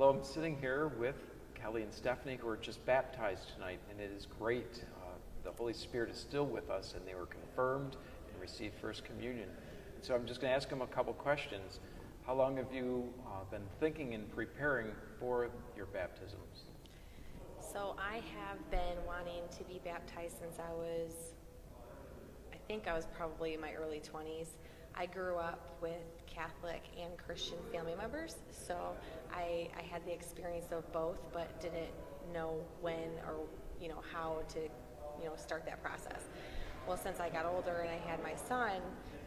Well, I'm sitting here with Kelly and Stephanie, who are just baptized tonight, and it is great. The Holy Spirit is still with us, and they were confirmed and received First Communion. So I'm just going to ask them a couple questions. How long have you been thinking and preparing for your baptisms? So I have been wanting to be baptized since I think I was probably in my early 20s. I grew up with Catholic and Christian family members, so I had the experience of both, but didn't know when or how to start that process. Well, since I got older and I had my son,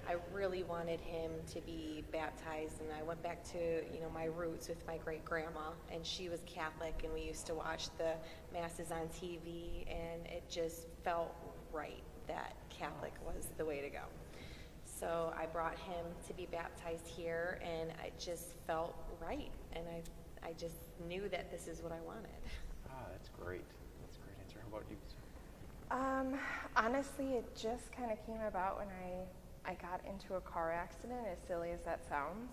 I really wanted him to be baptized, and I went back to my roots with my great grandma, and she was Catholic, and we used to watch the masses on TV, and it just felt right that Catholic was the way to go. So I brought him to be baptized here, and it just felt right, and I just knew that this is what I wanted. That's great. That's a great answer. How about you? Honestly, it just kind of came about when I got into a car accident, as silly as that sounds.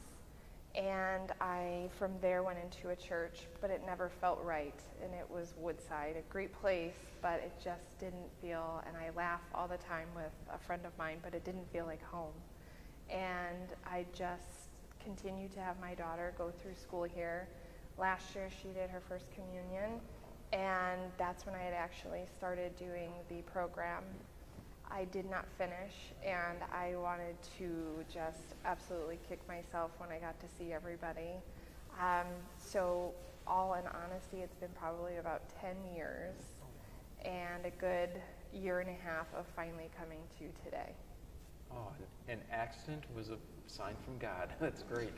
And I, from there, went into a church, but it never felt right. And it was Woodside, a great place, but it just didn't feel, and I laugh all the time with a friend of mine, but it didn't feel like home. And I just continued to have my daughter go through school here. Last year, she did her first communion, and that's when I had actually started doing the program. I did not finish, and I wanted to just absolutely kick myself when I got to see everybody. So all in honesty, it's been probably about 10 years and a good year and a half of finally coming to today. Oh, an accident was a sign from God. That's great.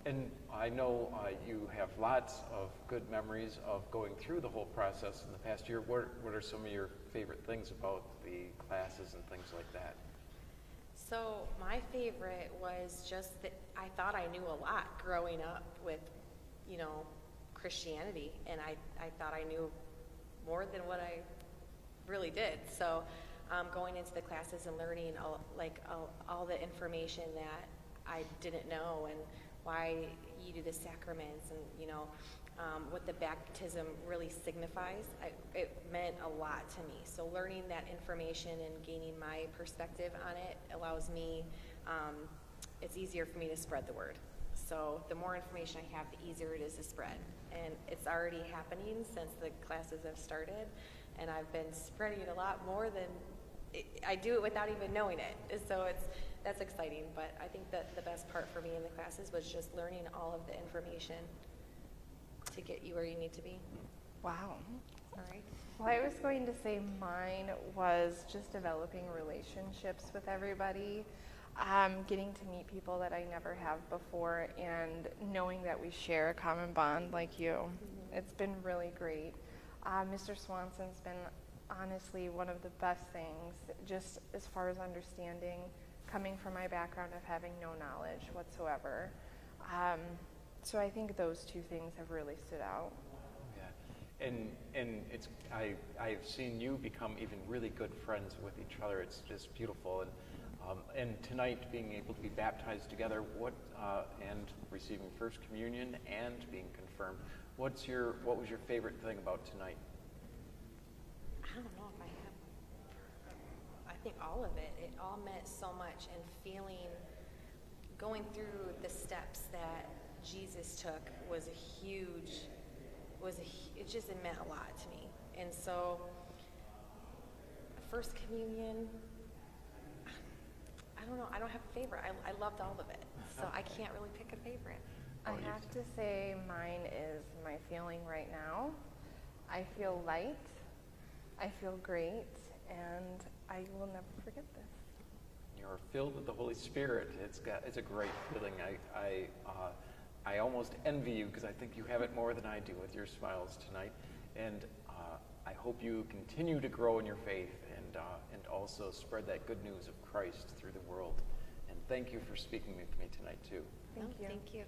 And I know you have lots of good memories of going through the whole process in the past year. What are some of your favorite things about the classes and things like that? So my favorite was just that I thought I knew a lot growing up with, Christianity, and I thought I knew more than what I really did. So going into the classes and learning all the information that I didn't know, and why you do the sacraments, and what the baptism really signifies, it meant a lot to me. So learning that information and gaining my perspective on it allows me, it's easier for me to spread the word. So the more information I have, the easier it is to spread. And it's already happening since the classes have started, and I've been spreading it a lot more than I do it without even knowing it. So that's exciting, but I think that the best part for me in the classes was just learning all of the information to get you where you need to be. Wow. All right. Well, I was going to say mine was just developing relationships with everybody, getting to meet people that I never have before, and knowing that we share a common bond like you. Mm-hmm. It's been really great. Mr. Swanson's been honestly one of the best things, just as far as understanding, coming from my background of having no knowledge whatsoever. So I think those two things have really stood out. Yeah, and it's I've seen you become even really good friends with each other. It's just beautiful, and tonight being able to be baptized together, and receiving First Communion and being confirmed. What was your favorite thing about tonight? I don't know if I have. I think all of it. It all meant so much, and going through the steps that Jesus took was it meant a lot to me. And so, First Communion, I don't know, I don't have a favorite. I loved all of it, so I can't really pick a favorite. I have to say mine is my feeling right now. I feel light, I feel great, and I will never forget this. You're filled with the Holy Spirit. It's a great feeling. I almost envy you because I think you have it more than I do with your smiles tonight, and I hope you continue to grow in your faith and also spread that good news of Christ through the world. And thank you for speaking with me tonight too. Thank you. Thank you.